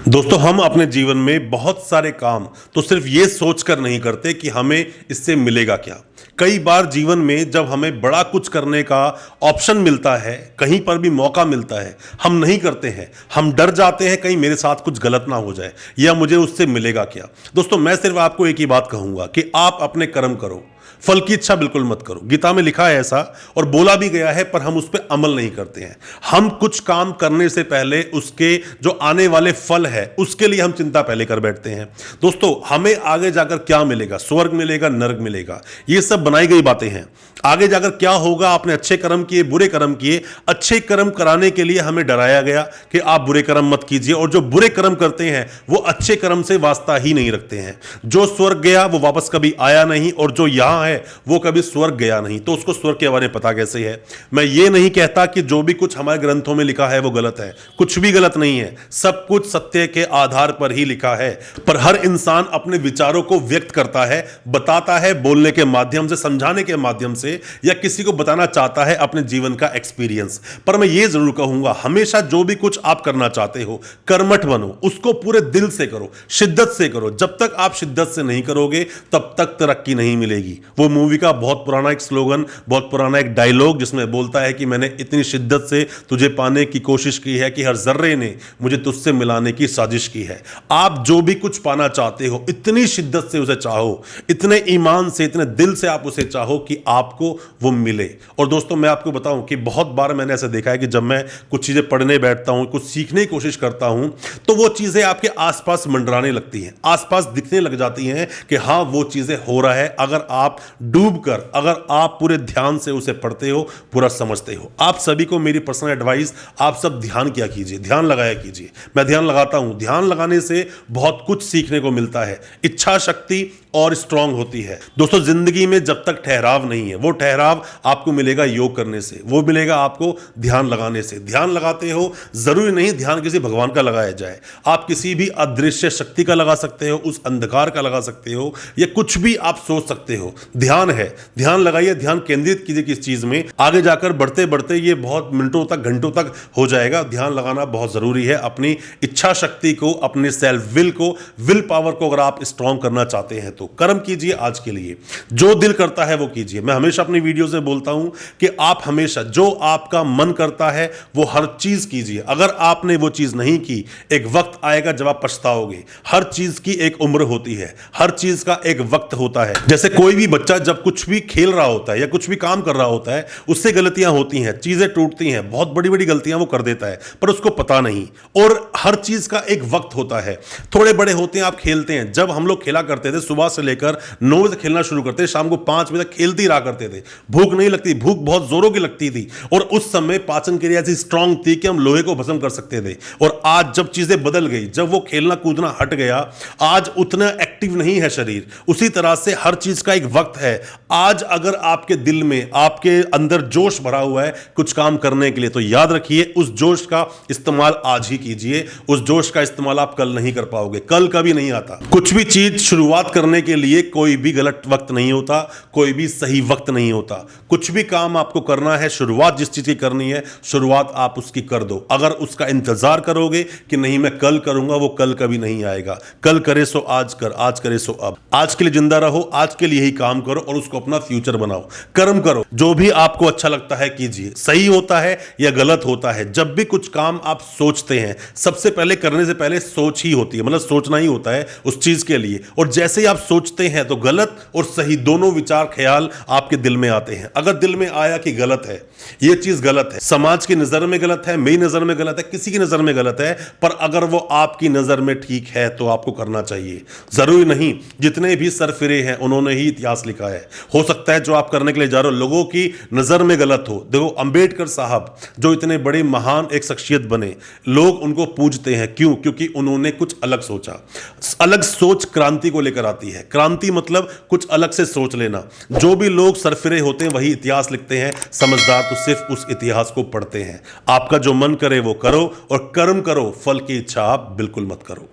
दोस्तों, हम अपने जीवन में बहुत सारे काम तो सिर्फ ये सोचकर नहीं करते कि हमें इससे मिलेगा क्या। कई बार जीवन में जब हमें बड़ा कुछ करने का ऑप्शन मिलता है, कहीं पर भी मौका मिलता है, हम नहीं करते हैं। हम डर जाते हैं कहीं मेरे साथ कुछ गलत ना हो जाए या मुझे उससे मिलेगा क्या। दोस्तों, मैं सिर्फ आपको एक ही बात कहूंगा कि आप अपने कर्म करो, फल की इच्छा बिल्कुल मत करो। गीता में लिखा है ऐसा और बोला भी गया है, पर हम उस पर अमल नहीं करते हैं। हम कुछ काम करने से पहले उसके जो आने वाले फल है उसके लिए हम चिंता पहले कर बैठते हैं। दोस्तों, हमें आगे जाकर क्या मिलेगा, स्वर्ग मिलेगा, नरक मिलेगा, ये सब बनाई गई बातें हैं। आगे जाकर क्या होगा, आपने अच्छे कर्म किए, बुरे कर्म किए, अच्छे कर्म कराने के लिए हमें डराया गया कि आप बुरे कर्म मत कीजिए, और जो बुरे कर्म करते हैं वो अच्छे कर्म से वास्ता ही नहीं रखते हैं। जो स्वर्ग गया वो वापस कभी आया नहीं, और जो यहां है वो कभी स्वर्ग गया नहीं, तो उसको स्वर्ग के बारे में पता कैसे है। मैं ये नहीं कहता कि जो भी कुछ हमारे ग्रंथों में लिखा है वो गलत है, कुछ भी गलत नहीं है, सब कुछ सत्य के आधार पर ही लिखा है। पर हर इंसान अपने विचारों को व्यक्त करता है, बताता है, बोलने के माध्यम से, समझाने के माध्यम से, या किसी को बताना चाहता है अपने जीवन का एक्सपीरियंस। पर मैं ये जरूर कहूंगा, हमेशा जो भी कुछ आप करना चाहते हो, कर्मठ बनो, उसको पूरे दिल से करो, शिद्दत से करो। जब तक आप शिद्दत से नहीं करोगे तब तक तरक्की नहीं मिलेगी। वो मूवी का बहुत पुराना एक स्लोगन, बहुत पुराना एक डायलॉग जिसमें बोलता है कि मैंने इतनी शिद्दत से तुझे पाने की कोशिश की है कि हर जर्रे ने मुझे तुझसे मिलाने की साजिश की है। आप जो भी कुछ पाना चाहते हो, इतनी शिद्दत से उसे चाहो, इतने ईमान से, इतने दिल से आप उसे चाहो कि आपको वो मिले। और दोस्तों, मैं आपको बताऊं कि बहुत बार मैंने ऐसा देखा है कि जब मैं कुछ चीजें पढ़ने बैठता हूं, कुछ सीखने की कोशिश करता हूं, तो वो चीजें आपके आसपास मंडराने लगती हैं, आसपास दिखने लग जाती हैं कि हाँ वो चीजें हो रहा है। अगर आप डूबकर, अगर आप पूरे ध्यान से उसे पढ़ते हो, पूरा समझते हो। आप सभी को मेरी पर्सनल एडवाइस, आप सब ध्यान किया कीजिए, ध्यान लगाया कीजिए। मैं ध्यान लगाता हूं, ध्यान लगाने से बहुत कुछ सीखने को मिलता है, इच्छा शक्ति और स्ट्रांग होती है। दोस्तों, जिंदगी में जब तक ठहराव नहीं है, वो ठहराव आपको मिलेगा योग करने से, वो मिलेगा आपको ध्यान लगाने से। ध्यान लगाते हो, जरूरी नहीं ध्यान किसी भगवान का लगाया जाए, आप किसी भी अदृश्य शक्ति का लगा सकते हो, उस अंधकार का लगा सकते हो, या कुछ भी आप सोच सकते हो। ध्यान है, ध्यान लगाइए, ध्यान केंद्रित कीजिए किस चीज में। आगे जाकर बढ़ते बढ़ते ये बहुत मिनटों तक, घंटों तक हो जाएगा। ध्यान लगाना बहुत जरूरी है। अपनी इच्छा शक्ति को, अपने सेल्फ विल को, विल पावर को अगर आप स्ट्रांग करना चाहते हैं तो कर्म कीजिए। आज के लिए जो दिल करता है वो कीजिए। मैं हमेशा अपनी वीडियो से बोलता हूं कि आप हमेशा जो आपका मन करता है वो हर चीज कीजिए। अगर आपने वो चीज नहीं की, एक वक्त आएगा जब आप पछताओगे। हर चीज की एक उम्र होती है, हर चीज का एक वक्त होता है। जैसे कोई भी बच्चा जब कुछ भी खेल रहा होता है या कुछ भी काम कर रहा होता है, उससे गलतियां होती हैं, चीजें टूटती हैं, बहुत बड़ी बड़ी गलतियां वो कर देता है, पर उसको पता नहीं। और हर चीज का एक वक्त होता है। थोड़े बड़े होते हैं, आप खेलते हैं। जब हम लोग खेला करते थे, सुबह से लेकर 9 बजे खेलना शुरू करते, शाम को 5 बजे तक खेलते ही रहा करते थे। भूख नहीं लगती, भूख बहुत जोरों की लगती थी, और उस समय पाचन क्रिया ऐसी स्ट्रांग थी कि हम लोहे को भस्म कर सकते थे। और आज जब चीजें बदल गई, जब वो खेलना कूदना हट गया, आज उतना एक्टिव नहीं है शरीर। उसी तरह से हर चीज का एक वक्त है। आज अगर आपके दिल में, आपके अंदर जोश भरा हुआ है कुछ काम करने के लिए, तो याद रखिए उस जोश का इस्तेमाल आज ही कीजिए। उस जोश का इस्तेमाल आप कल नहीं कर पाओगे, कल कभी नहीं आता। कुछ भी चीज शुरुआत करने के लिए कोई भी गलत वक्त नहीं होता, कोई भी सही वक्त नहीं होता। कुछ भी काम आपको करना है, शुरुआत जिस चीज की करनी है, शुरुआत आप उसकी कर दो। अगर उसका इंतजार करोगे कि नहीं मैं कल करूंगा, वो कल कभी नहीं आएगा। कल करे सो आज कर, आज करे सो अब। आज के लिए जिंदा रहो, आज के लिए ही काम करो और उसको अपना फ्यूचर बनाओ। कर्म करो, जो भी आपको अच्छा लगता है कीजिए। सही होता है या गलत होता है, जब भी कुछ काम आप सोचते हैं, सबसे पहले करने से पहले सोच ही होती है, मतलब सोचना ही होता है उस चीज के लिए। और जैसे ही आप सोचते हैं तो गलत और सही दोनों विचार, ख्याल आपके दिल में आते हैं। अगर दिल में आया कि गलत है, यह चीज गलत है, समाज की नजर में गलत है, मेरी नजर में गलत है, किसी की नजर में गलत है, पर अगर वो आपकी नजर में ठीक है तो आपको करना चाहिए। जरूरी नहीं जितने भी सरफिरे हैं उन्होंने ही इतिहास लिखा है। हो सकता है जो आप करने के लिए जा रहे हो लोगों की नजर में गलत हो। देखो, अंबेडकर साहब जो इतने बड़े महान एक शख्सियत बने, लोग उनको पूजते हैं। क्यों? क्योंकि उन्होंने कुछ अलग सोचा। अलग सोच क्रांति को लेकर आती है। क्रांति मतलब कुछ अलग से सोच लेना। जो भी लोग सरफिरे होते हैं वही इतिहास लिखते हैं, समझदार तो सिर्फ उस इतिहास को पढ़ते हैं। आपका जो मन करे वो करो और कर्म करो, फल की इच्छा आप बिल्कुल मत करो।